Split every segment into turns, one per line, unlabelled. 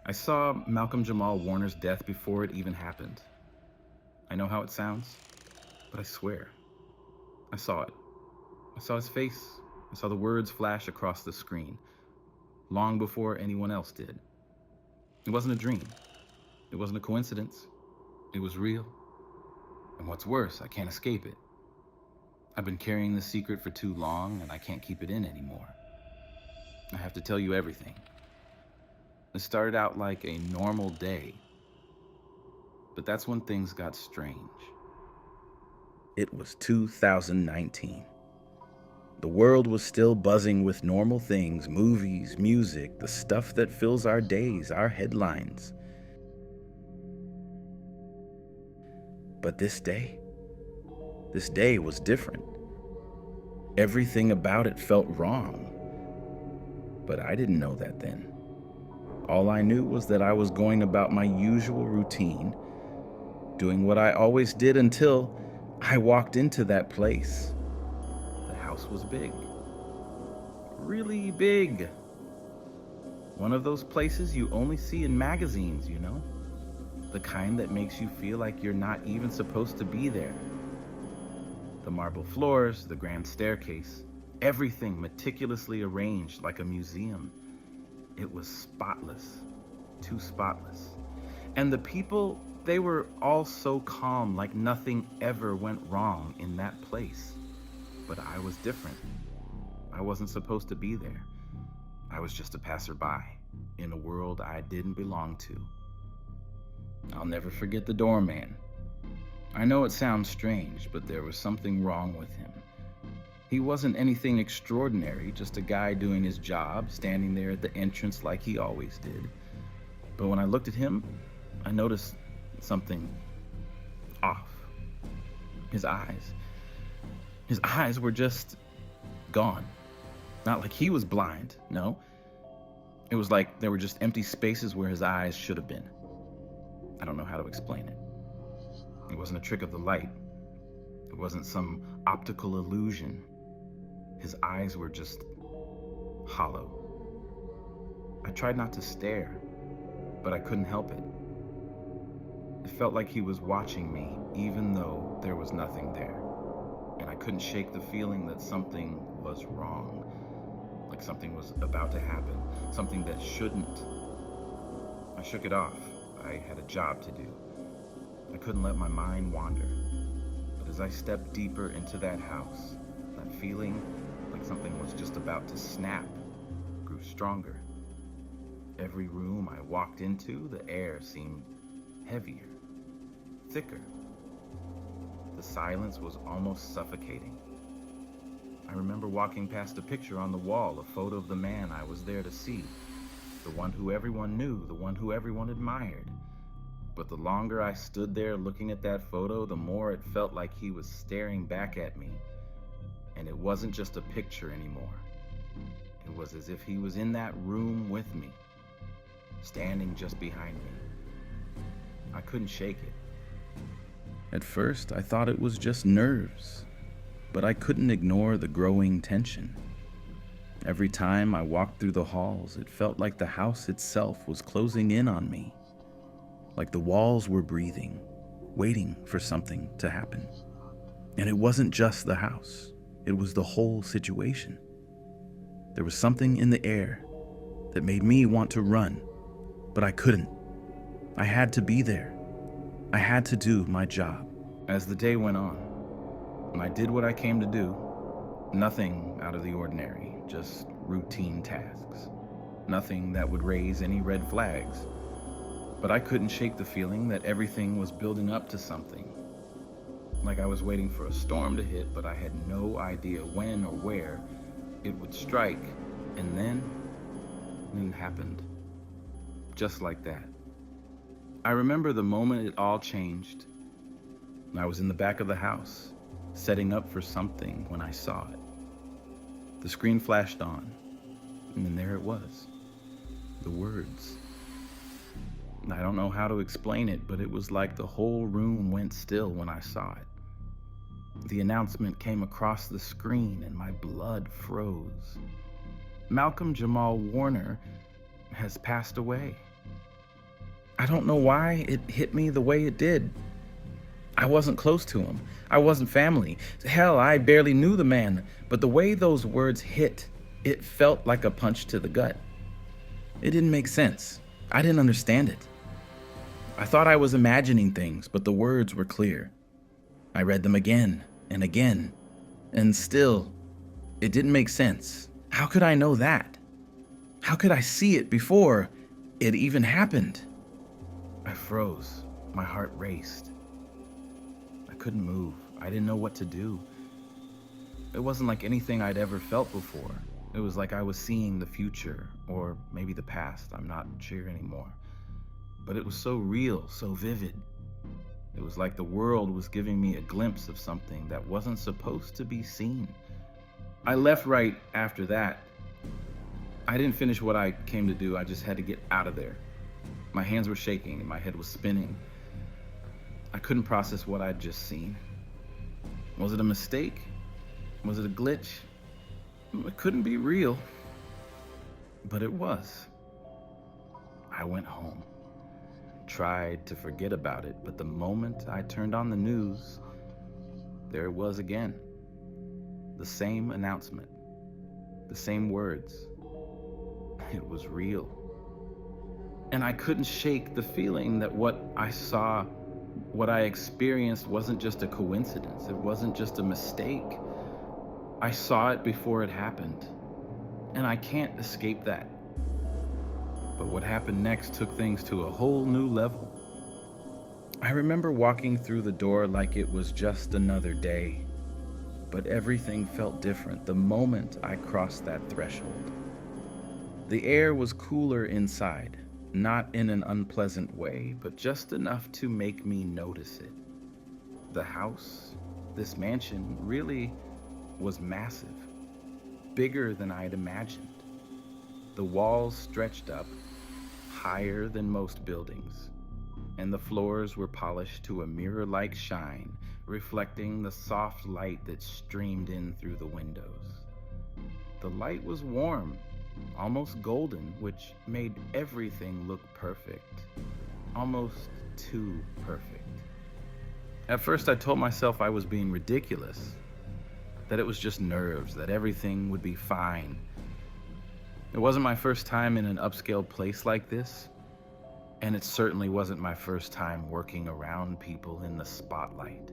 I saw Malcolm-Jamal Warner's death before it even happened. I know how it sounds, but I swear, I saw it. I saw his face. I saw the words flash across the screen, long before anyone else did. It wasn't a dream. It wasn't a coincidence. It was real. And what's worse, I can't escape it. I've been carrying this secret for too long, and I can't keep it in anymore. I have to tell you everything. It started out like a normal day, but that's when things got strange. It was 2019. The world was still buzzing with normal things, movies, music, the stuff that fills our days, our headlines. But this day was different. Everything about it felt wrong. But I didn't know that then. All I knew was that I was going about my usual routine, doing what I always did until I walked into that place. The house was big. Really big. One of those places you only see in magazines, you know? The kind that makes you feel like you're not even supposed to be there. The marble floors, the grand staircase, everything meticulously arranged like a museum. It was spotless, too spotless. And the people, they were all so calm, like nothing ever went wrong in that place. But I was different. I wasn't supposed to be there. I was just a passerby in a world I didn't belong to. I'll never forget the doorman. I know it sounds strange, but there was something wrong with him. He wasn't anything extraordinary, just a guy doing his job, standing there at the entrance like he always did. But when I looked at him, I noticed something off. His eyes. His eyes were just gone. Not like he was blind, no. It was like there were just empty spaces where his eyes should have been. I don't know how to explain it. It wasn't a trick of the light. It wasn't some optical illusion. His eyes were just hollow. I tried not to stare, but I couldn't help it. It felt like he was watching me, even though there was nothing there. And I couldn't shake the feeling that something was wrong, like something was about to happen, something that shouldn't. I shook it off. I had a job to do. I couldn't let my mind wander. But as I stepped deeper into that house, that feeling like something was just about to snap grew stronger. Every room I walked into, the air seemed heavier, thicker. The silence was almost suffocating. I remember walking past a picture on the wall, a photo of the man I was there to see, the one who everyone knew, the one who everyone admired. But the longer I stood there looking at that photo, the more it felt like he was staring back at me. And it wasn't just a picture anymore. It was as if he was in that room with me, standing just behind me. I couldn't shake it. At first, I thought it was just nerves, but I couldn't ignore the growing tension. Every time I walked through the halls, it felt like the house itself was closing in on me, like the walls were breathing, waiting for something to happen. And it wasn't just the house, it was the whole situation. There was something in the air that made me want to run, but I couldn't. I had to be there. I had to do my job. As the day went on, and I did what I came to do, nothing out of the ordinary, just routine tasks. Nothing that would raise any red flags. But I couldn't shake the feeling that everything was building up to something. Like I was waiting for a storm to hit, but I had no idea when or where it would strike. And then it happened. Just like that. I remember the moment it all changed. I was in the back of the house, setting up for something when I saw it. The screen flashed on, and then there it was. The words. I don't know how to explain it, but it was like the whole room went still when I saw it. The announcement came across the screen and my blood froze. Malcolm-Jamal Warner has passed away. I don't know why it hit me the way it did. I wasn't close to him. I wasn't family. Hell, I barely knew the man, but the way those words hit, it felt like a punch to the gut. It didn't make sense. I didn't understand it. I thought I was imagining things, but the words were clear. I read them again and again, and still, it didn't make sense. How could I know that? How could I see it before it even happened? I froze. My heart raced. I couldn't move. I didn't know what to do. It wasn't like anything I'd ever felt before. It was like I was seeing the future, or maybe the past. I'm not sure anymore. But it was so real, so vivid. It was like the world was giving me a glimpse of something that wasn't supposed to be seen. I left right after that. I didn't finish what I came to do. I just had to get out of there. My hands were shaking and my head was spinning. I couldn't process what I'd just seen. Was it a mistake? Was it a glitch? It couldn't be real. But it was. I went home. Tried to forget about it, but the moment I turned on the news, there it was again. The same announcement. The same words. It was real. And I couldn't shake the feeling that what I saw, what I experienced wasn't just a coincidence. It wasn't just a mistake. I saw it before it happened. And I can't escape that. But what happened next took things to a whole new level. I remember walking through the door like it was just another day. But everything felt different the moment I crossed that threshold. The air was cooler inside, not in an unpleasant way, but just enough to make me notice it. The house, this mansion, really was massive, bigger than I'd imagined. The walls stretched up, higher than most buildings, and the floors were polished to a mirror-like shine, reflecting the soft light that streamed in through the windows. The light was warm, almost golden, which made everything look perfect, almost too perfect. At first, I told myself I was being ridiculous, that it was just nerves, that everything would be fine. It wasn't my first time in an upscale place like this, and it certainly wasn't my first time working around people in the spotlight.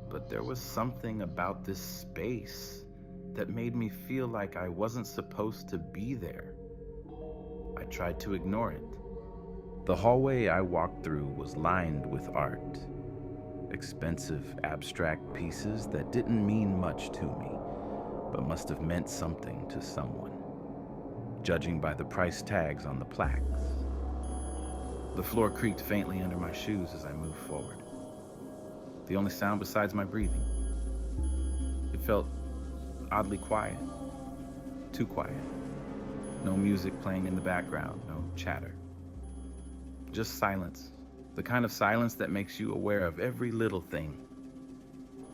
But there was something about this space that made me feel like I wasn't supposed to be there. I tried to ignore it. The hallway I walked through was lined with art. Expensive, abstract pieces that didn't mean much to me, but must have meant something to someone, judging by the price tags on the plaques. The floor creaked faintly under my shoes as I moved forward. The only sound besides my breathing. It felt oddly quiet. Too quiet. No music playing in the background, no chatter. Just silence. The kind of silence that makes you aware of every little thing.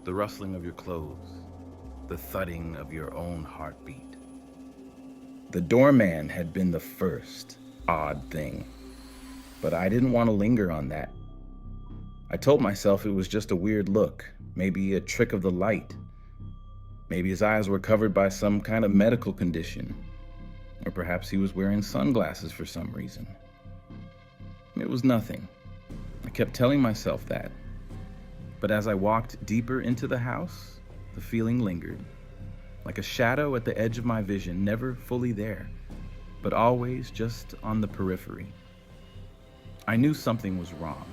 The rustling of your clothes. The thudding of your own heartbeat. The doorman had been the first odd thing, but I didn't want to linger on that. I told myself it was just a weird look, maybe a trick of the light. Maybe his eyes were covered by some kind of medical condition, or perhaps he was wearing sunglasses for some reason. It was nothing. I kept telling myself that. But as I walked deeper into the house, the feeling lingered, like a shadow at the edge of my vision, never fully there, but always just on the periphery. I knew something was wrong,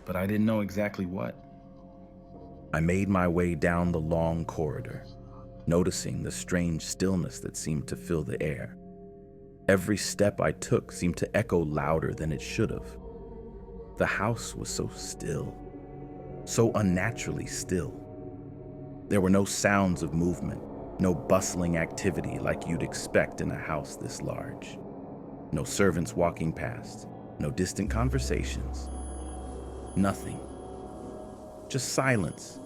but I didn't know exactly what. I made my way down the long corridor, noticing the strange stillness that seemed to fill the air. Every step I took seemed to echo louder than it should have. The house was so still, so unnaturally still. There were no sounds of movement, no bustling activity like you'd expect in a house this large. No servants walking past, no distant conversations. Nothing. Just silence.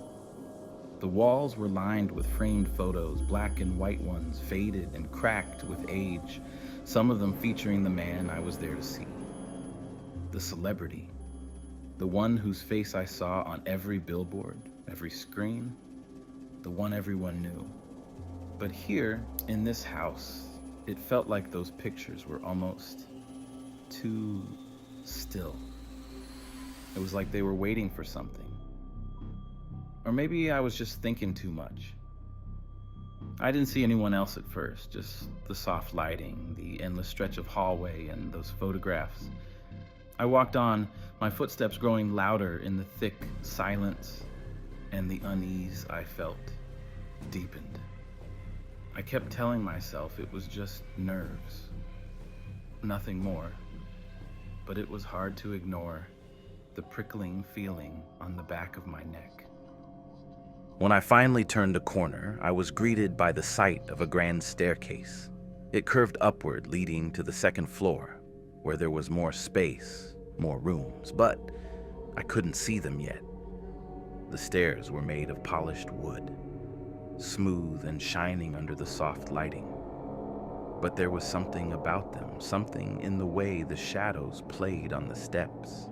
The walls were lined with framed photos, black and white ones, faded and cracked with age, some of them featuring the man I was there to see. The celebrity. The one whose face I saw on every billboard, every screen. The one everyone knew. But here, in this house, it felt like those pictures were almost too still. It was like they were waiting for something. Or maybe I was just thinking too much. I didn't see anyone else at first, just the soft lighting, the endless stretch of hallway, and those photographs. I walked on, my footsteps growing louder in the thick silence, and the unease I felt deepened. I kept telling myself it was just nerves, nothing more, but it was hard to ignore the prickling feeling on the back of my neck. When I finally turned a corner, I was greeted by the sight of a grand staircase. It curved upward, leading to the second floor, where there was more space, more rooms, but I couldn't see them yet. The stairs were made of polished wood, smooth and shining under the soft lighting. But there was something about them, something in the way the shadows played on the steps.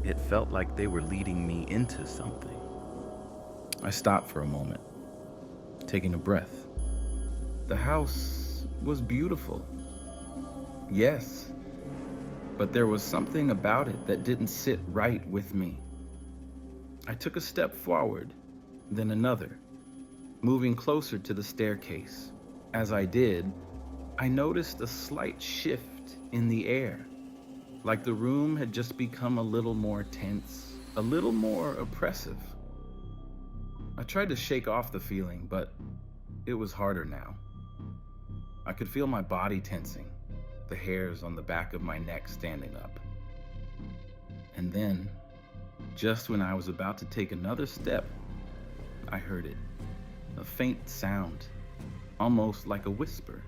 It felt like they were leading me into something. I stopped for a moment, taking a breath. The house was beautiful. Yes, but there was something about it that didn't sit right with me. I took a step forward, then another, moving closer to the staircase. As I did, I noticed a slight shift in the air, like the room had just become a little more tense, a little more oppressive. I tried to shake off the feeling, but it was harder now. I could feel my body tensing, the hairs on the back of my neck standing up. And then, just when I was about to take another step, I heard it. A faint sound, almost like a whisper.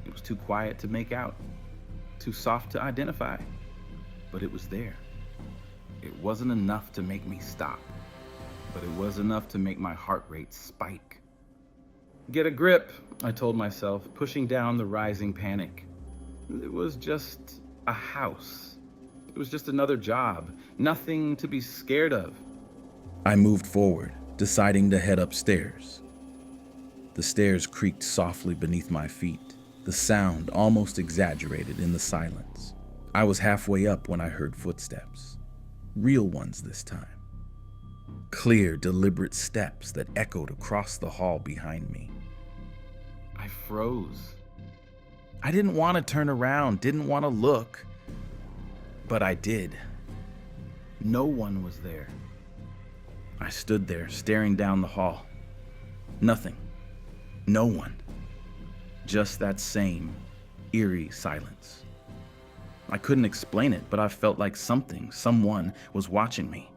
It was too quiet to make out, too soft to identify, but it was there. It wasn't enough to make me stop, but it was enough to make my heart rate spike. Get a grip, I told myself, pushing down the rising panic. It was just a house. It was just another job, nothing to be scared of. I moved forward, deciding to head upstairs. The stairs creaked softly beneath my feet, the sound almost exaggerated in the silence. I was halfway up when I heard footsteps, real ones this time. Clear, deliberate steps that echoed across the hall behind me. I froze. I didn't want to turn around, didn't want to look, but I did. No one was there. I stood there, staring down the hall. Nothing. No one. Just that same eerie silence. I couldn't explain it, but I felt like someone was watching me.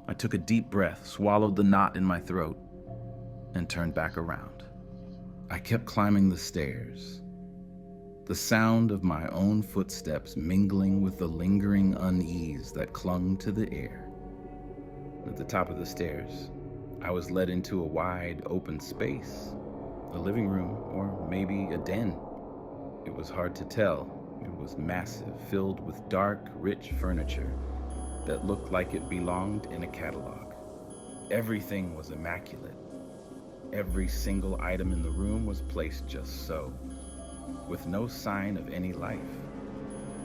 I took a deep breath, swallowed the knot in my throat, and turned back around. I kept climbing the stairs, the sound of my own footsteps mingling with the lingering unease that clung to the air. At the top of the stairs, I was led into a wide, open space, a living room, or maybe a den. It was hard to tell. It was massive, filled with dark, rich furniture that looked like it belonged in a catalog. Everything was immaculate. Every single item in the room was placed just so, with no sign of any life,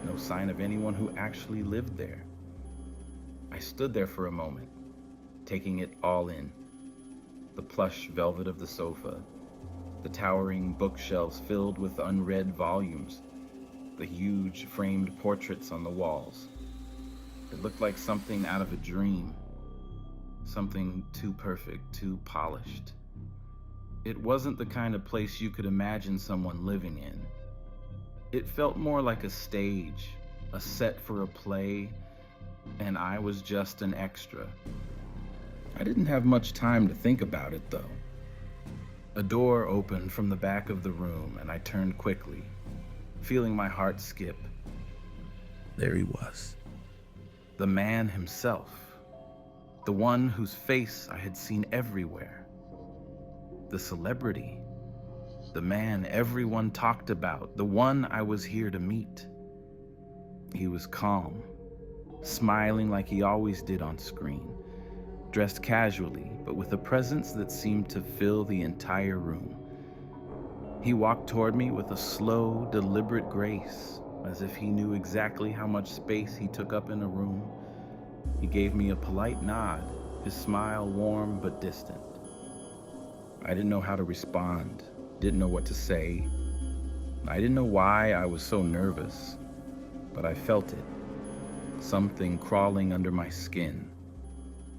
no sign of anyone who actually lived there. I stood there for a moment, taking it all in. The plush velvet of the sofa, the towering bookshelves filled with unread volumes, the huge framed portraits on the walls. It looked like something out of a dream, something too perfect, too polished. It wasn't the kind of place you could imagine someone living in. It felt more like a stage, a set for a play, and I was just an extra. I didn't have much time to think about it, though. A door opened from the back of the room, and I turned quickly, feeling my heart skip. There he was. The man himself. The one whose face I had seen everywhere. The celebrity. The man everyone talked about. The one I was here to meet. He was calm, smiling like he always did on screen, dressed casually, but with a presence that seemed to fill the entire room. He walked toward me with a slow, deliberate grace, as if he knew exactly how much space he took up in a room. He gave me a polite nod, his smile warm but distant. I didn't know how to respond, didn't know what to say. I didn't know why I was so nervous, but I felt it. Something crawling under my skin.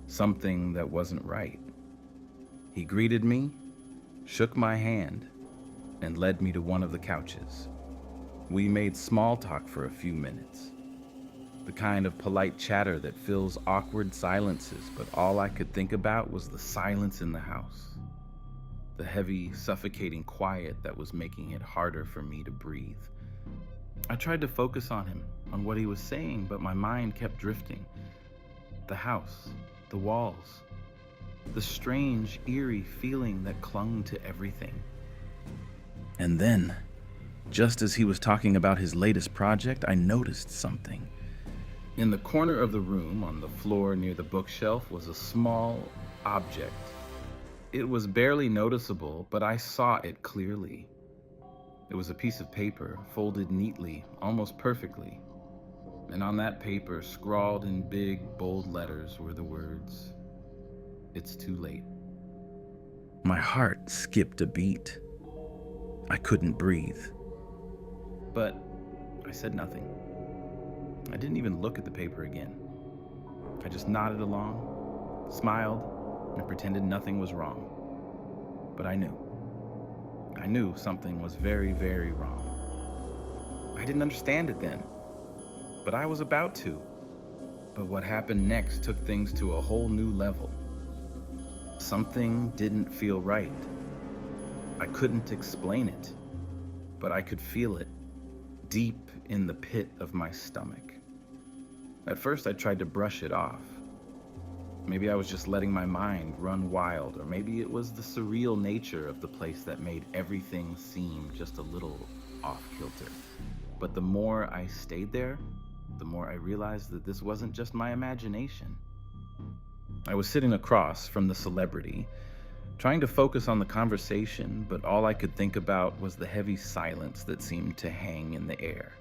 Something that wasn't right. He greeted me, shook my hand, and led me to one of the couches. We made small talk for a few minutes. The kind of polite chatter that fills awkward silences, but all I could think about was the silence in the house. The heavy, suffocating quiet that was making it harder for me to breathe. I tried to focus on him, on what he was saying, but my mind kept drifting. The house, the walls, the strange, eerie feeling that clung to everything. And then, just as he was talking about his latest project, I noticed something. In the corner of the room, on the floor near the bookshelf, was a small object. It was barely noticeable, but I saw it clearly. It was a piece of paper, folded neatly, almost perfectly. And on that paper, scrawled in big, bold letters, were the words, "It's too late." My heart skipped a beat. I couldn't breathe. But I said nothing. I didn't even look at the paper again. I just nodded along, smiled, and pretended nothing was wrong. But I knew. I knew something was very, very wrong. I didn't understand it then, but I was about to. But what happened next took things to a whole new level. Something didn't feel right. I couldn't explain it, but I could feel it deep in the pit of my stomach. At first, I tried to brush it off. Maybe I was just letting my mind run wild, or maybe it was the surreal nature of the place that made everything seem just a little off-kilter. But the more I stayed there, the more I realized that this wasn't just my imagination. I was sitting across from the celebrity, trying to focus on the conversation, but all I could think about was the heavy silence that seemed to hang in the air.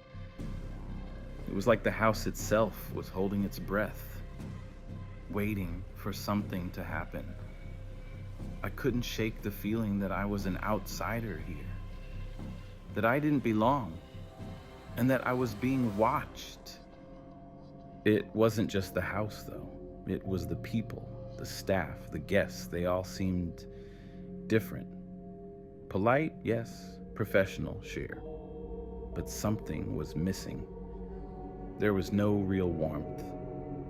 It was like the house itself was holding its breath, waiting for something to happen. I couldn't shake the feeling that I was an outsider here, that I didn't belong, and that I was being watched. It wasn't just the house, though. It was the people, the staff, the guests. They all seemed different. Polite, yes. Professional, sure. But something was missing. There was no real warmth,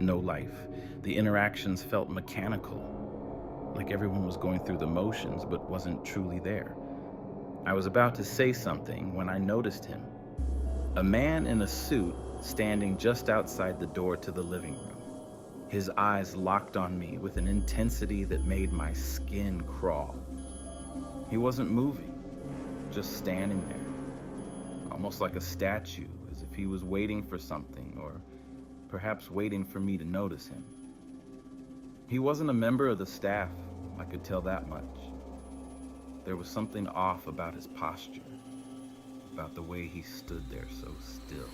no life. The interactions felt mechanical, like everyone was going through the motions but wasn't truly there. I was about to say something when I noticed him. A man in a suit standing just outside the door to the living room. His eyes locked on me with an intensity that made my skin crawl. He wasn't moving, just standing there, almost like a statue, as if he was waiting for something, or perhaps waiting for me to notice him. He wasn't a member of the staff, I could tell that much. There was something off about his posture, about the way he stood there so still.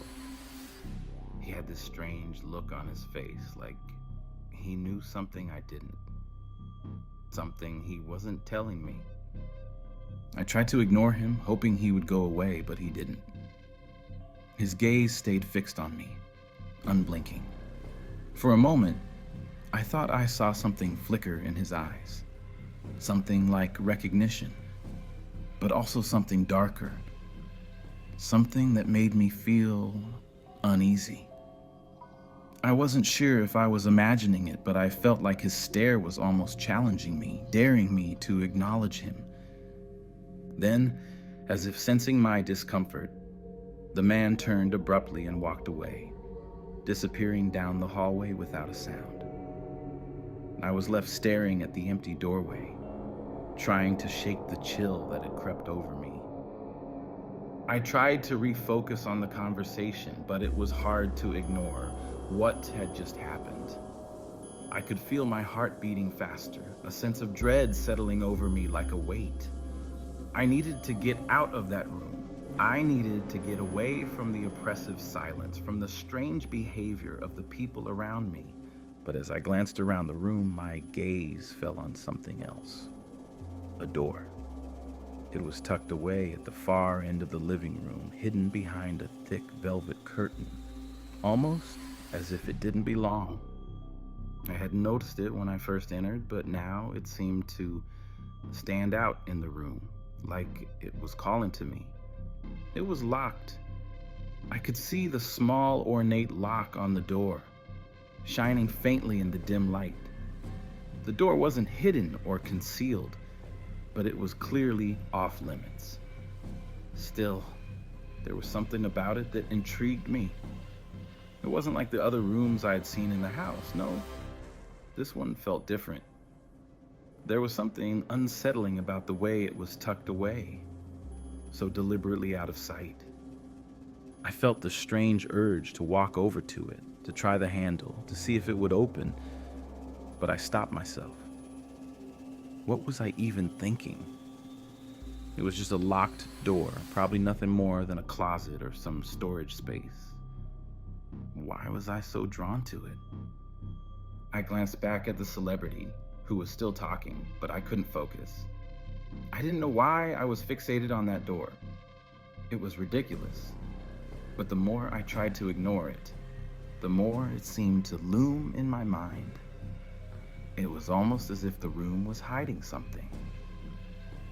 He had this strange look on his face, like he knew something I didn't. Something he wasn't telling me. I tried to ignore him, hoping he would go away, but he didn't. His gaze stayed fixed on me, unblinking. For a moment, I thought I saw something flicker in his eyes. Something like recognition, but also something darker. Something that made me feel uneasy. I wasn't sure if I was imagining it, but I felt like his stare was almost challenging me, daring me to acknowledge him. Then, as if sensing my discomfort, the man turned abruptly and walked away, disappearing down the hallway without a sound. I was left staring at the empty doorway, trying to shake the chill that had crept over me. I tried to refocus on the conversation, but it was hard to ignore what had just happened. I could feel my heart beating faster, a sense of dread settling over me like a weight. I needed to get out of that room. I needed to get away from the oppressive silence, from the strange behavior of the people around me. But as I glanced around the room, my gaze fell on something else. A door. It was tucked away at the far end of the living room, hidden behind a thick velvet curtain, almost as if it didn't belong. I hadn't noticed it when I first entered, but now it seemed to stand out in the room, like it was calling to me. It was locked. I could see the small, ornate lock on the door, shining faintly in the dim light. The door wasn't hidden or concealed, but it was clearly off limits. Still, there was something about it that intrigued me. It wasn't like the other rooms I had seen in the house. No, this one felt different. There was something unsettling about the way it was tucked away, so deliberately out of sight. I felt the strange urge to walk over to it, to try the handle, to see if it would open, but I stopped myself. What was I even thinking? It was just a locked door, probably nothing more than a closet or some storage space. Why was I so drawn to it? I glanced back at the celebrity, who was still talking, but I couldn't focus. I didn't know why I was fixated on that door. It was ridiculous. But the more I tried to ignore it, the more it seemed to loom in my mind. It was almost as if the room was hiding something.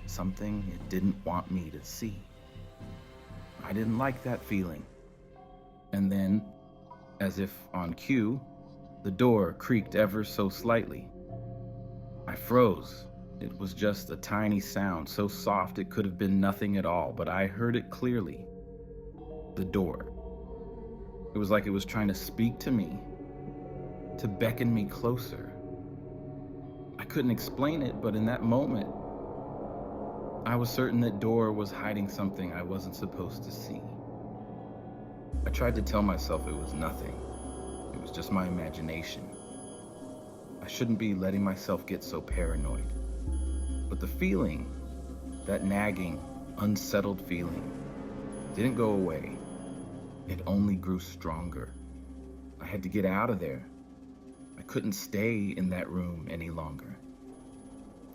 Something it didn't want me to see. I didn't like that feeling. And then, as if on cue, the door creaked ever so slightly. I froze. It was just a tiny sound, so soft it could have been nothing at all, but I heard it clearly. The door. It was like it was trying to speak to me, to beckon me closer. I couldn't explain it, but in that moment, I was certain that door was hiding something I wasn't supposed to see. I tried to tell myself it was nothing. It was just my imagination. I shouldn't be letting myself get so paranoid. But the feeling, that nagging, unsettled feeling, didn't go away. It only grew stronger. I had to get out of there. I couldn't stay in that room any longer.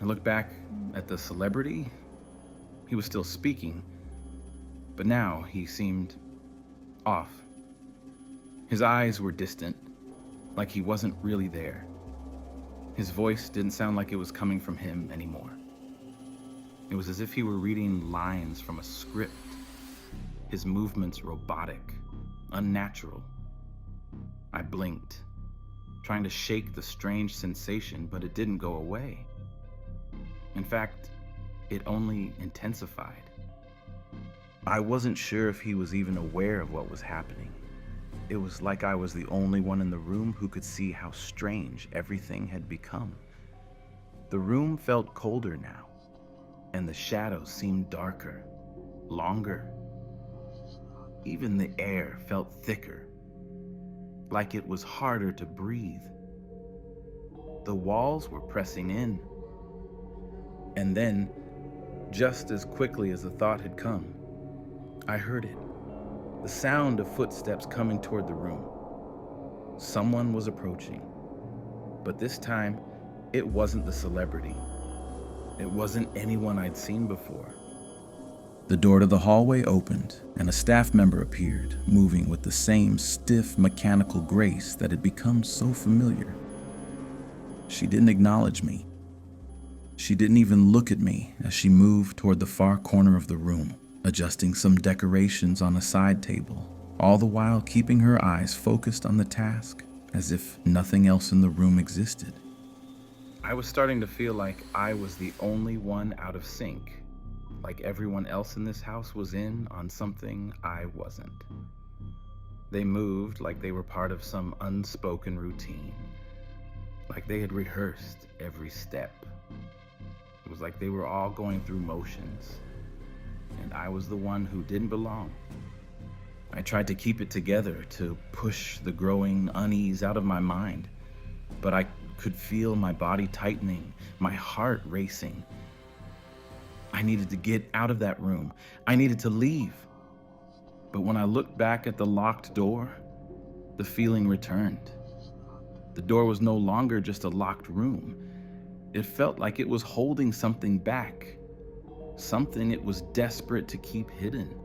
I looked back at the celebrity. He was still speaking, but now he seemed off. His eyes were distant, like he wasn't really there. His voice didn't sound like it was coming from him anymore. It was as if he were reading lines from a script. His movements robotic, unnatural. I blinked, trying to shake the strange sensation, but it didn't go away. In fact, it only intensified. I wasn't sure if he was even aware of what was happening. It was like I was the only one in the room who could see how strange everything had become. The room felt colder now, and the shadows seemed darker, longer. Even the air felt thicker, like it was harder to breathe. The walls were pressing in. And then, just as quickly as the thought had come, I heard it. The sound of footsteps coming toward the room. Someone was approaching. But this time, it wasn't the celebrity. It wasn't anyone I'd seen before. The door to the hallway opened, and a staff member appeared, moving with the same stiff, mechanical grace that had become so familiar. She didn't acknowledge me. She didn't even look at me as she moved toward the far corner of the room, adjusting some decorations on a side table, all the while keeping her eyes focused on the task, as if nothing else in the room existed. I was starting to feel like I was the only one out of sync, like everyone else in this house was in on something I wasn't. They moved like they were part of some unspoken routine, like they had rehearsed every step. It was like they were all going through motions. and I was the one who didn't belong. I tried to keep it together, to push the growing unease out of my mind, but I could feel my body tightening, my heart racing. I needed to get out of that room. I needed to leave. But when I looked back at the locked door, the feeling returned. The door was no longer just a locked room. It felt like it was holding something back, something it was desperate to keep hidden.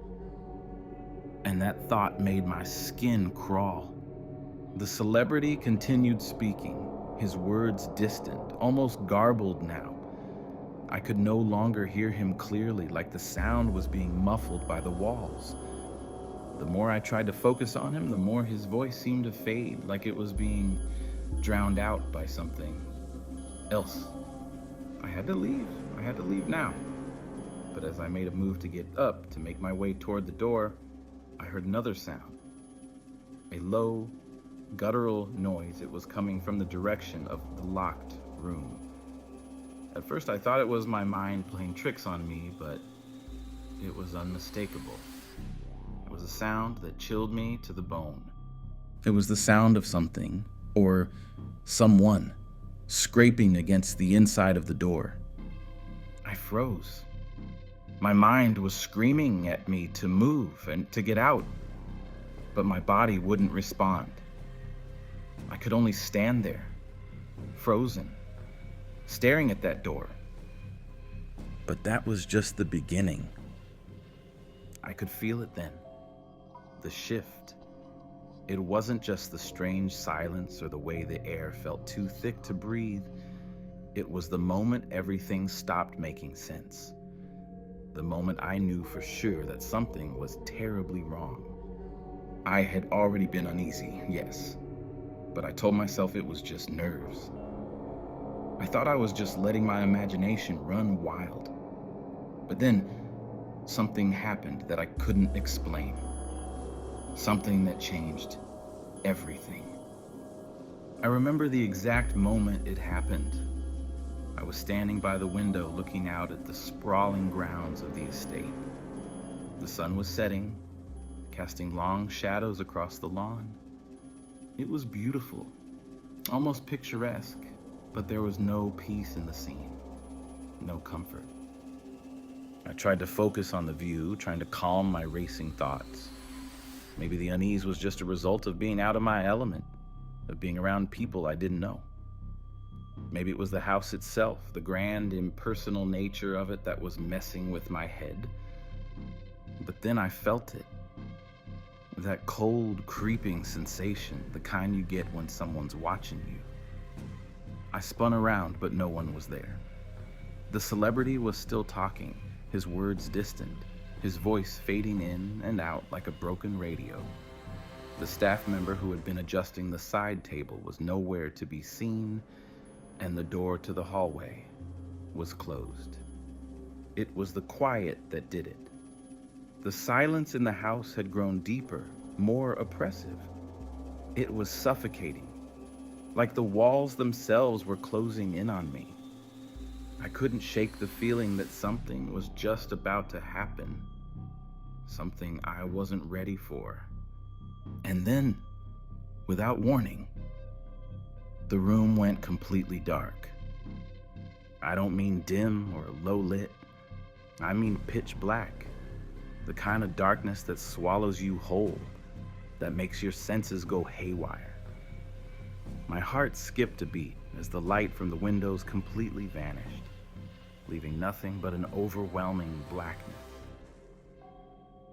And that thought made my skin crawl. The celebrity continued speaking, his words distant, almost garbled now. I could no longer hear him clearly, like the sound was being muffled by the walls. The more I tried to focus on him, the more his voice seemed to fade, like it was being drowned out by something else. I had to leave. I had to leave now. But as I made a move to get up, to make my way toward the door, I heard another sound. A low, guttural noise. It was coming from the direction of the locked room. At first I thought it was my mind playing tricks on me, but it was unmistakable. It was a sound that chilled me to the bone. It was the sound of something, or someone, scraping against the inside of the door. I froze. My mind was screaming at me to move and to get out, but my body wouldn't respond. I could only stand there, frozen, staring at that door. But that was just the beginning. I could feel it then, the shift. It wasn't just the strange silence or the way the air felt too thick to breathe. It was the moment everything stopped making sense. The moment I knew for sure that something was terribly wrong. I had already been uneasy, yes, but I told myself it was just nerves. I thought I was just letting my imagination run wild. But then something happened that I couldn't explain. Something that changed everything. I remember the exact moment it happened. I was standing by the window looking out at the sprawling grounds of the estate. The sun was setting, casting long shadows across the lawn. It was beautiful, almost picturesque, but there was no peace in the scene, no comfort. I tried to focus on the view, trying to calm my racing thoughts. Maybe the unease was just a result of being out of my element, of being around people I didn't know. Maybe it was the house itself, the grand, impersonal nature of it that was messing with my head. But then I felt it. That cold, creeping sensation, the kind you get when someone's watching you. I spun around, but no one was there. The celebrity was still talking, his words distant, his voice fading in and out like a broken radio. The staff member who had been adjusting the side table was nowhere to be seen, and the door to the hallway was closed. It was the quiet that did it. The silence in the house had grown deeper, more oppressive. It was suffocating, like the walls themselves were closing in on me. I couldn't shake the feeling that something was just about to happen, something I wasn't ready for. And then, without warning, the room went completely dark. I don't mean dim or low lit. I mean pitch black. The kind of darkness that swallows you whole, that makes your senses go haywire. My heart skipped a beat as the light from the windows completely vanished, leaving nothing but an overwhelming blackness.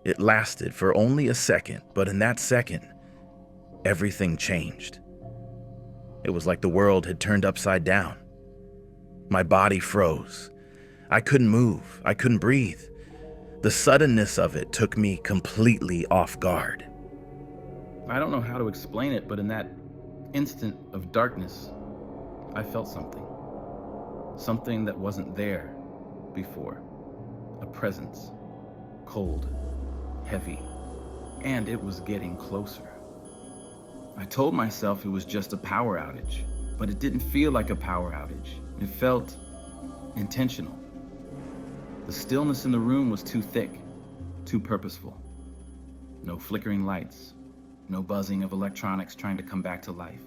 It lasted for only a second, but in that second, everything changed. It was like the world had turned upside down. My body froze. I couldn't move. I couldn't breathe. The suddenness of it took me completely off guard. I don't know how to explain it, but in that instant of darkness, I felt something. Something that wasn't there before. A presence. Cold. Heavy. And it was getting closer. I told myself it was just a power outage, but it didn't feel like a power outage. It felt intentional. The stillness in the room was too thick. too purposeful. No flickering lights, no buzzing of electronics trying to come back to life.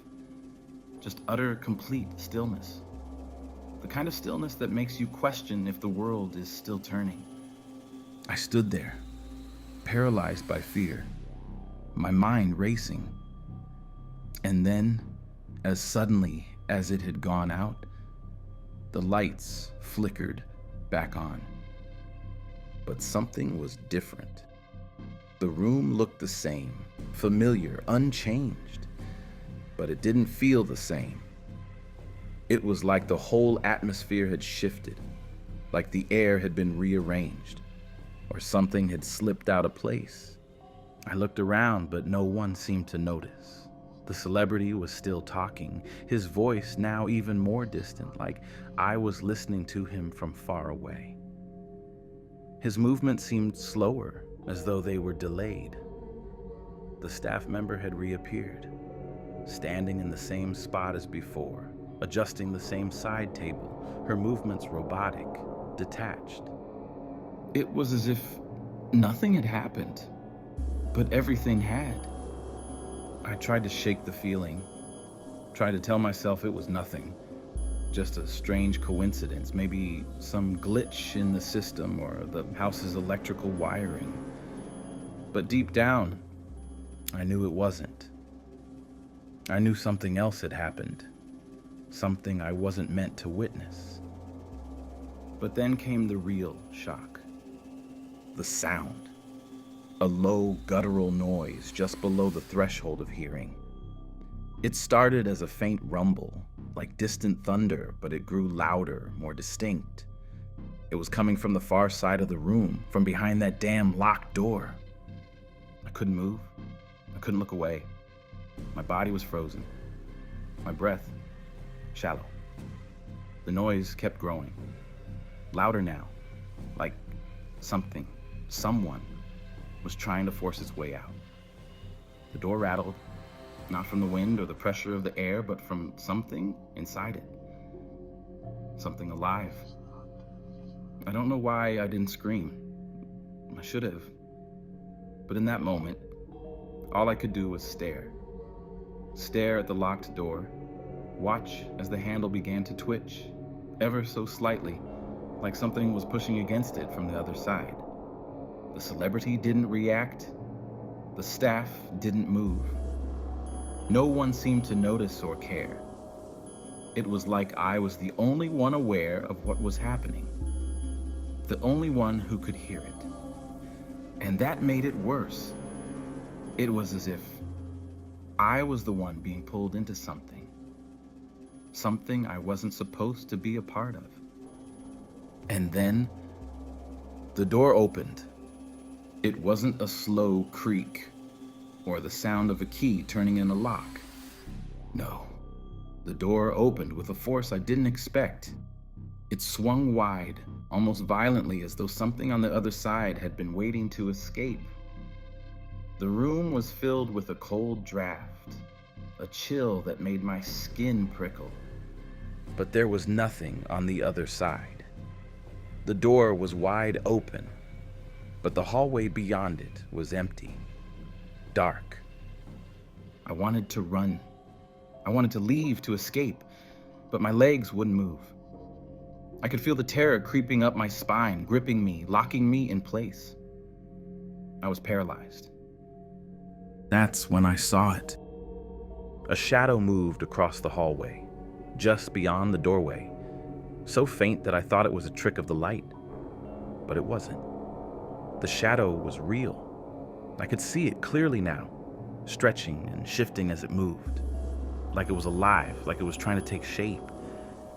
Just utter, complete stillness. The kind of stillness that makes you question if the world is still turning. I stood there, paralyzed by fear, my mind racing. And then, as suddenly as it had gone out, the lights flickered back on. But something was different. The room looked the same, familiar, unchanged, but it didn't feel the same. It was like the whole atmosphere had shifted, like the air had been rearranged, or something had slipped out of place. I looked around, but no one seemed to notice. The celebrity was still talking, his voice now even more distant, like I was listening to him from far away. His movements seemed slower, as though they were delayed. The staff member had reappeared, standing in the same spot as before, adjusting the same side table, her movements robotic, detached. It was as if nothing had happened, but everything had. I tried to shake the feeling, tried to tell myself it was nothing, just a strange coincidence, maybe some glitch in the system or the house's electrical wiring. But deep down, I knew it wasn't. I knew something else had happened, something I wasn't meant to witness. But then came the real shock. The sound. A low, guttural noise just below the threshold of hearing. It started as a faint rumble, like distant thunder, but it grew louder, more distinct. It was coming from the far side of the room, from behind that damn locked door. I couldn't move. I couldn't look away. My body was frozen. My breath, shallow. The noise kept growing. Louder now, like someone was trying to force its way out. The door rattled, not from the wind or the pressure of the air, but from something inside it. Something alive. I don't know why I didn't scream. I should have. But in that moment, all I could do was stare. Stare at the locked door, watch as the handle began to twitch, ever so slightly, like something was pushing against it from the other side. The celebrity didn't react. The staff didn't move. No one seemed to notice or care. It was like I was the only one aware of what was happening, the only one who could hear it. And that made it worse. It was as if I was the one being pulled into something I wasn't supposed to be a part of. And then the door opened. It wasn't a slow creak or the sound of a key turning in a lock. No, the door opened with a force I didn't expect. It swung wide, almost violently, as though something on the other side had been waiting to escape. The room was filled with a cold draft, a chill that made my skin prickle. But there was nothing on the other side. The door was wide open, but the hallway beyond it was empty, dark. I wanted to run. I wanted to leave, to escape, but my legs wouldn't move. I could feel the terror creeping up my spine, gripping me, locking me in place. I was paralyzed. That's when I saw it. A shadow moved across the hallway, just beyond the doorway, so faint that I thought it was a trick of the light, but it wasn't. The shadow was real. I could see it clearly now, stretching and shifting as it moved, like it was alive, like it was trying to take shape.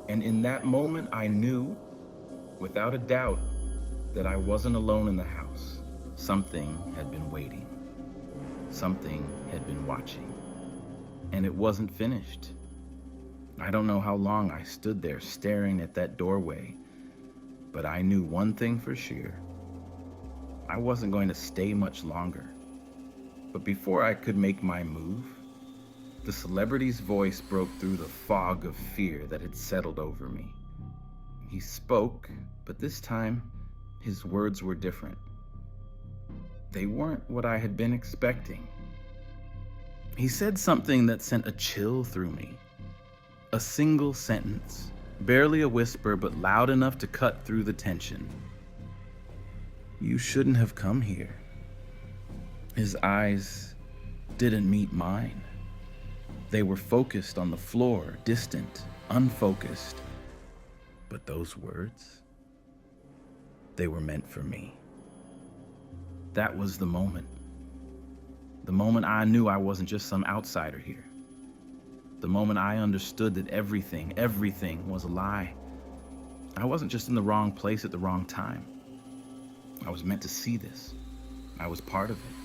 And in that moment, I knew, without a doubt, that I wasn't alone in the house. Something had been waiting. Something had been watching. And it wasn't finished. I don't know how long I stood there staring at that doorway, but I knew one thing for sure. I wasn't going to stay much longer. But before I could make my move, the celebrity's voice broke through the fog of fear that had settled over me. He spoke, but this time, his words were different. they weren't what I had been expecting. He said something that sent a chill through me. A single sentence, barely a whisper, but loud enough to cut through the tension. "You shouldn't have come here." His eyes didn't meet mine. They were focused on the floor, distant, unfocused. But those words, they were meant for me. That was the moment. The moment I knew I wasn't just some outsider here. The moment I understood that everything was a lie. I wasn't just in the wrong place at the wrong time. I was meant to see this. I was part of it.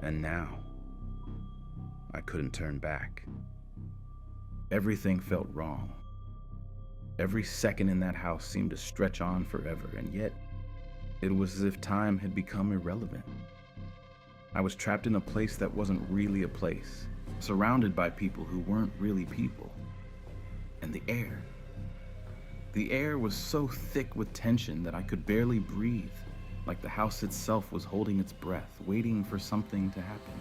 And now, I couldn't turn back. Everything felt wrong. Every second in that house seemed to stretch on forever, and yet it was as if time had become irrelevant. I was trapped in a place that wasn't really a place, surrounded by people who weren't really people. And the air was so thick with tension that I could barely breathe, like the house itself was holding its breath, waiting for something to happen.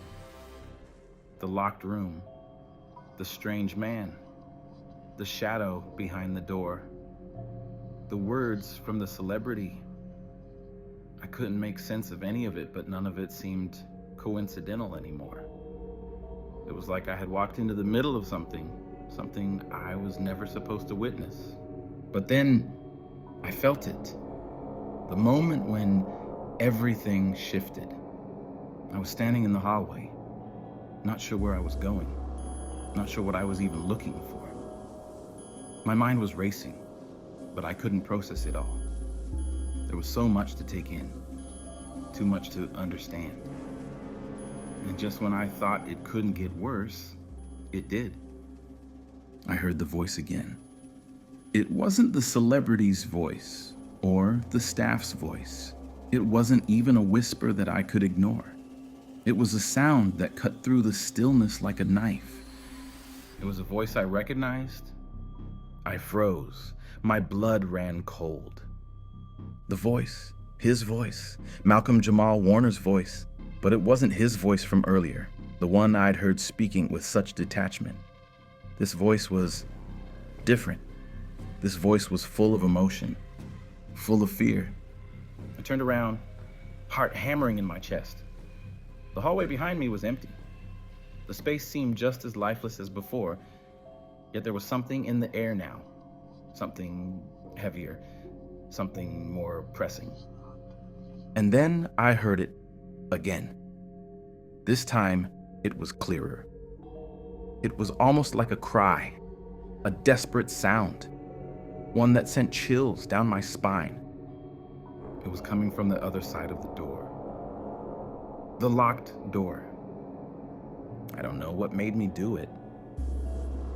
The locked room, the strange man, the shadow behind the door, the words from the celebrity. I couldn't make sense of any of it, but none of it seemed coincidental anymore. It was like I had walked into the middle of something I was never supposed to witness. But then I felt it. The moment when everything shifted. I was standing in the hallway, not sure where I was going, not sure what I was even looking for. My mind was racing, but I couldn't process it all. There was so much to take in, too much to understand. And just when I thought it couldn't get worse, it did. I heard the voice again. It wasn't the celebrity's voice or the staff's voice. It wasn't even a whisper that I could ignore. It was a sound that cut through the stillness like a knife. It was a voice I recognized. I froze. My blood ran cold. The voice, his voice, Malcolm-Jamal Warner's voice. But it wasn't his voice from earlier, the one I'd heard speaking with such detachment. This voice was different. This voice was full of emotion, full of fear. I turned around, heart hammering in my chest. The hallway behind me was empty. The space seemed just as lifeless as before, yet there was something in the air now. Something heavier, something more pressing. And then I heard it again. This time, it was clearer. It was almost like a cry, a desperate sound, one that sent chills down my spine. It was coming from the other side of the door. The locked door. I don't know what made me do it.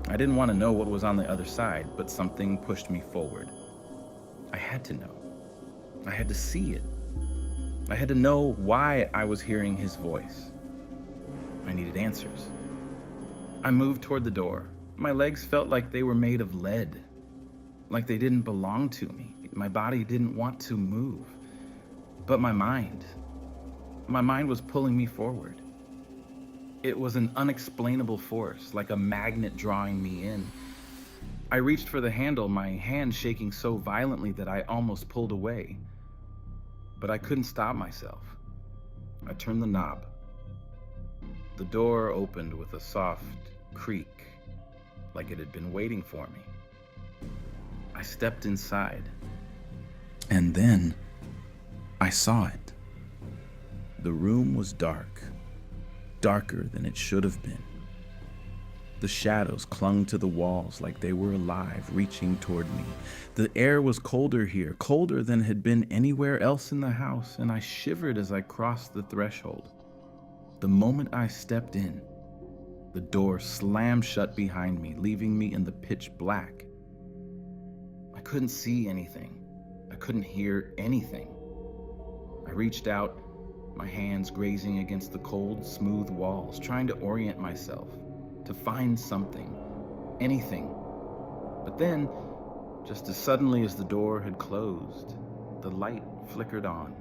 I didn't want to know what was on the other side, but something pushed me forward. I had to know. I had to see it. I had to know why I was hearing his voice. I needed answers. I moved toward the door. My legs felt like they were made of lead, like they didn't belong to me. My body didn't want to move. But my mind was pulling me forward. It was an unexplainable force, like a magnet drawing me in. I reached for the handle, my hand shaking so violently that I almost pulled away. But I couldn't stop myself. I turned the knob. The door opened with a soft creak, like it had been waiting for me. I stepped inside. And then I saw it. The room was dark, darker than it should have been. The shadows clung to the walls like they were alive, reaching toward me. The air was colder here, colder than had been anywhere else in the house, and I shivered as I crossed the threshold. The moment I stepped in, the door slammed shut behind me, leaving me in the pitch black. I couldn't see anything. I couldn't hear anything. I reached out, my hands grazing against the cold, smooth walls, trying to orient myself, to find something, anything. But then, just as suddenly as the door had closed, the light flickered on.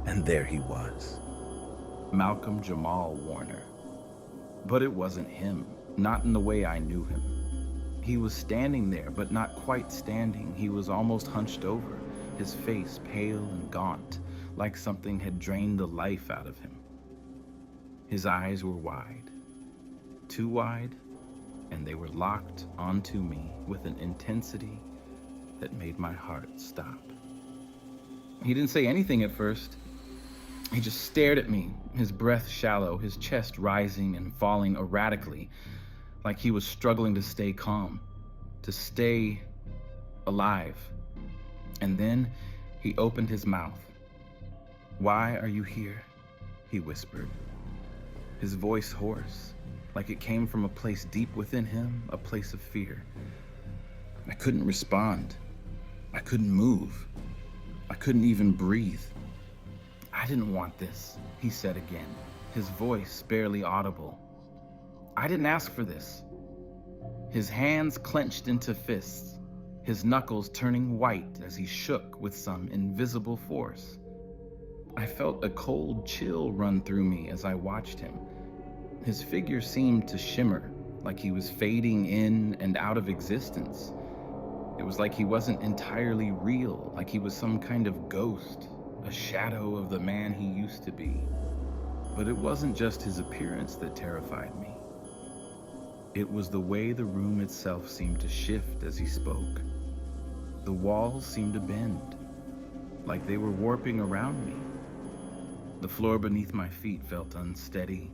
And there he was. Malcolm-Jamal Warner. But it wasn't him, not in the way I knew him. He was standing there, but not quite standing. He was almost hunched over, his face pale and gaunt, like something had drained the life out of him. His eyes were wide, too wide, and they were locked onto me with an intensity that made my heart stop. He didn't say anything at first. He just stared at me, his breath shallow, his chest rising and falling erratically, like he was struggling to stay calm, to stay alive. And then he opened his mouth. "Why are you here?" he whispered, his voice hoarse, like it came from a place deep within him, a place of fear. I couldn't respond. I couldn't move. I couldn't even breathe. "I didn't want this," he said again, his voice barely audible. "I didn't ask for this." His hands clenched into fists, his knuckles turning white as he shook with some invisible force. I felt a cold chill run through me as I watched him. His figure seemed to shimmer, like he was fading in and out of existence. It was like he wasn't entirely real, like he was some kind of ghost, a shadow of the man he used to be. But it wasn't just his appearance that terrified me. It was the way the room itself seemed to shift as he spoke. The walls seemed to bend, like they were warping around me. The floor beneath my feet felt unsteady,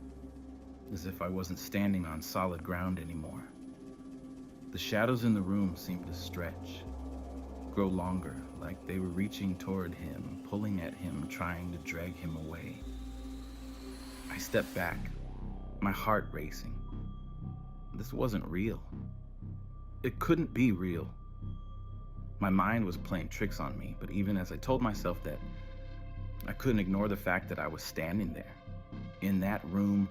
as if I wasn't standing on solid ground anymore. The shadows in the room seemed to stretch, grow longer, like they were reaching toward him, pulling at him, trying to drag him away. I stepped back, my heart racing. This wasn't real. It couldn't be real. My mind was playing tricks on me, but even as I told myself that, I couldn't ignore the fact that I was standing there, in that room,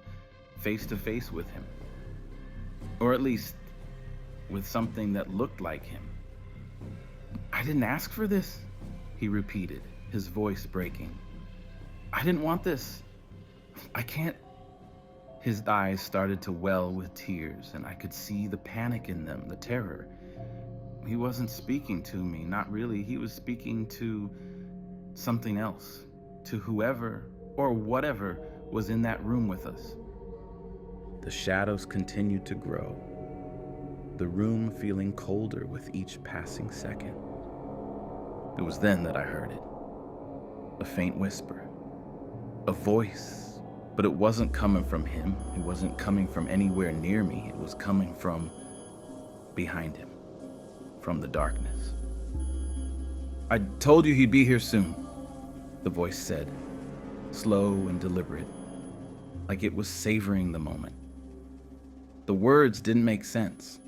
face to face with him. Or at least, with something that looked like him. "I didn't ask for this," he repeated, his voice breaking. "I didn't want this. I can't." His eyes started to well with tears, and I could see the panic in them, the terror. He wasn't speaking to me, not really. He was speaking to something else, to whoever or whatever was in that room with us. The shadows continued to grow, the room feeling colder with each passing second. It was then that I heard it. A faint whisper. A voice. But it wasn't coming from him. It wasn't coming from anywhere near me. It was coming from behind him. From the darkness. "I told you he'd be here soon," the voice said, slow and deliberate, like it was savoring the moment. The words didn't make sense.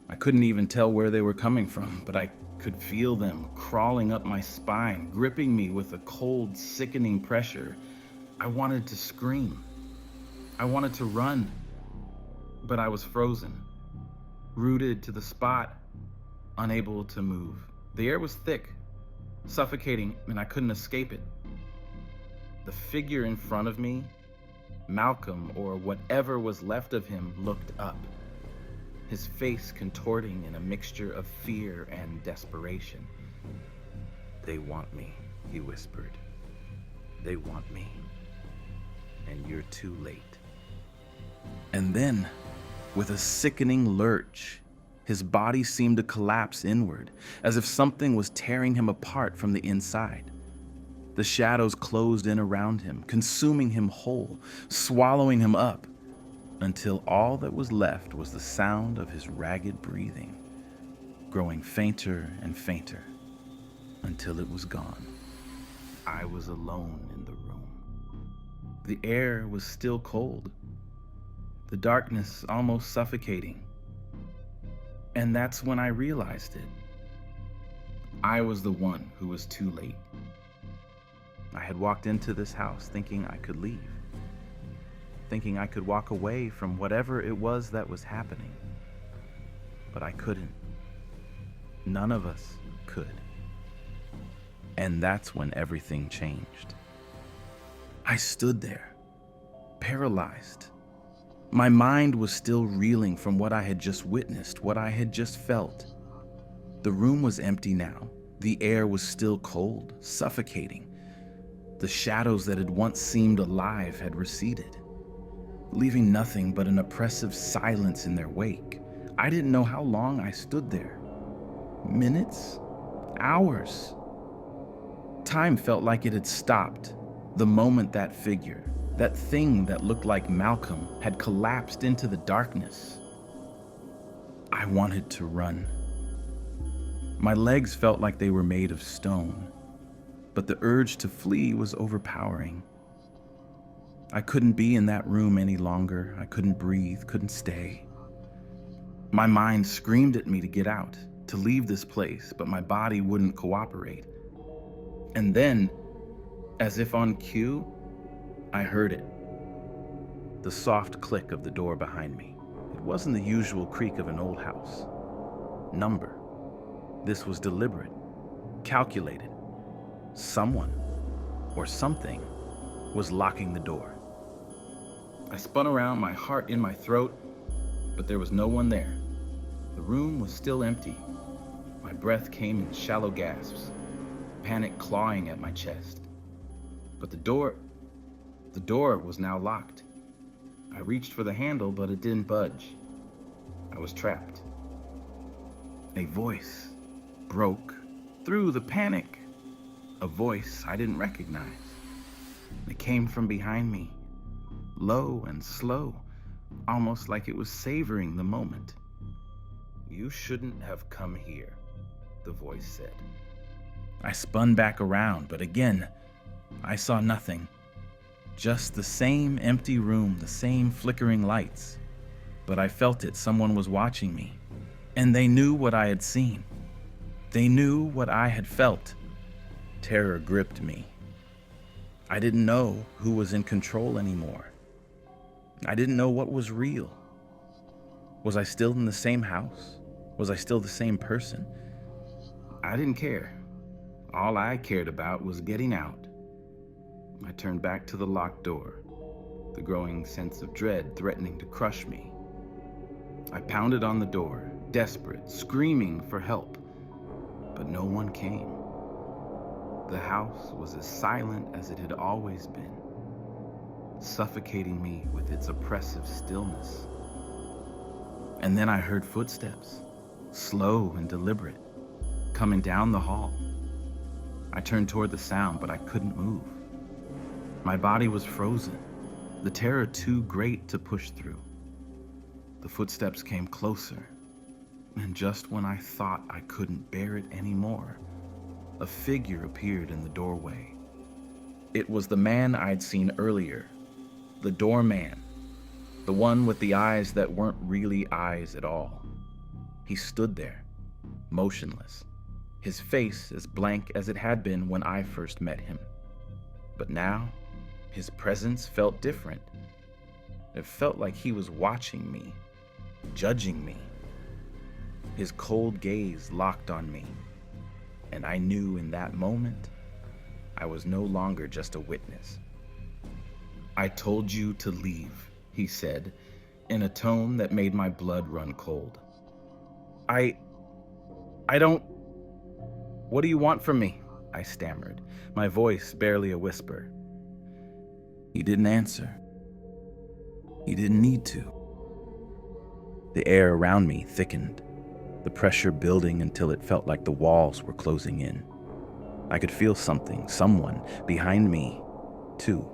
I couldn't even tell where they were coming from, but I could feel them crawling up my spine, gripping me with a cold, sickening pressure. I wanted to scream. I wanted to run, but I was frozen, rooted to the spot, unable to move. The air was thick, suffocating, and I couldn't escape it. The figure in front of me, Malcolm, or whatever was left of him, looked up, his face contorting in a mixture of fear and desperation. "They want me," he whispered. "They want me. And you're too late." And then, with a sickening lurch, his body seemed to collapse inward, as if something was tearing him apart from the inside. The shadows closed in around him, consuming him whole, swallowing him up, until all that was left was the sound of his ragged breathing, growing fainter and fainter, until it was gone. I was alone in the room. The air was still cold, the darkness almost suffocating. And that's when I realized it. I was the one who was too late. I had walked into this house thinking I could leave, thinking I could walk away from whatever it was that was happening. But I couldn't. None of us could. And that's when everything changed. I stood there, paralyzed. My mind was still reeling from what I had just witnessed, what I had just felt. The room was empty now. The air was still cold, suffocating. The shadows that had once seemed alive had receded, leaving nothing but an oppressive silence in their wake. I didn't know how long I stood there. Minutes? Hours? Time felt like it had stopped the moment that figure, that thing that looked like Malcolm, had collapsed into the darkness. I wanted to run. My legs felt like they were made of stone, but the urge to flee was overpowering. I couldn't be in that room any longer. I couldn't breathe, couldn't stay. My mind screamed at me to get out, to leave this place, but my body wouldn't cooperate. And then, as if on cue, I heard it. The soft click of the door behind me. It wasn't the usual creak of an old house. Number. This was deliberate, calculated. Someone, or something, was locking the door. I spun around, my heart in my throat, but there was no one there. The room was still empty. My breath came in shallow gasps, panic clawing at my chest. But the door was now locked. I reached for the handle, but it didn't budge. I was trapped. A voice broke through the panic. A voice I didn't recognize. It came from behind me, low and slow, almost like it was savoring the moment. "You shouldn't have come here," the voice said. I spun back around, but again, I saw nothing. Just the same empty room, the same flickering lights. But I felt it, someone was watching me. And they knew what I had seen. They knew what I had felt. Terror gripped me. I didn't know who was in control anymore. I didn't know what was real. Was I still in the same house? Was I still the same person? I didn't care. All I cared about was getting out. I turned back to the locked door, the growing sense of dread threatening to crush me. I pounded on the door, desperate, screaming for help, but no one came. The house was as silent as it had always been, suffocating me with its oppressive stillness. And then I heard footsteps, slow and deliberate, coming down the hall. I turned toward the sound, but I couldn't move. My body was frozen, the terror too great to push through. The footsteps came closer, and just when I thought I couldn't bear it anymore, a figure appeared in the doorway. It was the man I'd seen earlier, the doorman, the one with the eyes that weren't really eyes at all. He stood there, motionless, his face as blank as it had been when I first met him. But now, his presence felt different. It felt like he was watching me, judging me. His cold gaze locked on me, and I knew in that moment I was no longer just a witness. "I told you to leave," he said, in a tone that made my blood run cold. I don't... What do you want from me?" I stammered, my voice barely a whisper. He didn't answer. He didn't need to. The air around me thickened, the pressure building until it felt like the walls were closing in. I could feel something, someone, behind me, too.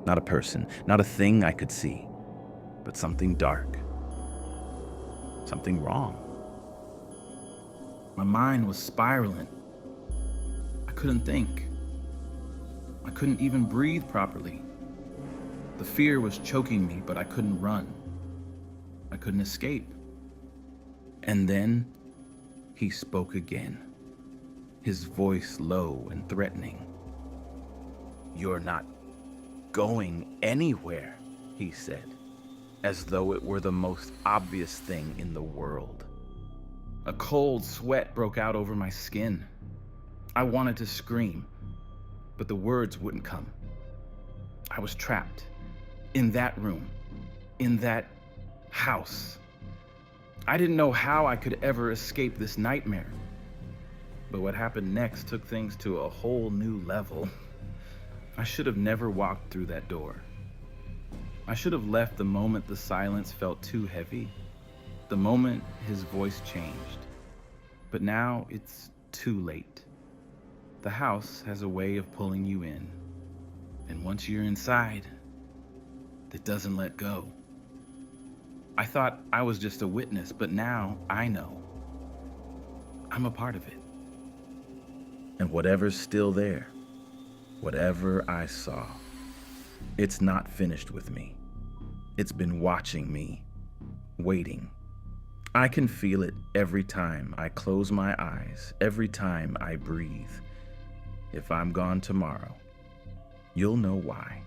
Not a person, not a thing I could see, but something dark. Something wrong. My mind was spiraling. I couldn't think. I couldn't even breathe properly. The fear was choking me, but I couldn't run. I couldn't escape. And then he spoke again, his voice low and threatening. "You're not going anywhere," he said, as though it were the most obvious thing in the world. A cold sweat broke out over my skin. I wanted to scream, but the words wouldn't come. I was trapped in that room, in that house. I didn't know how I could ever escape this nightmare. But what happened next took things to a whole new level. I should have never walked through that door. I should have left the moment the silence felt too heavy, the moment his voice changed. But now it's too late. The house has a way of pulling you in, and once you're inside, it doesn't let go. I thought I was just a witness, but now I know. I'm a part of it. And whatever's still there, whatever I saw, it's not finished with me. It's been watching me, waiting. I can feel it every time I close my eyes, every time I breathe. If I'm gone tomorrow, you'll know why.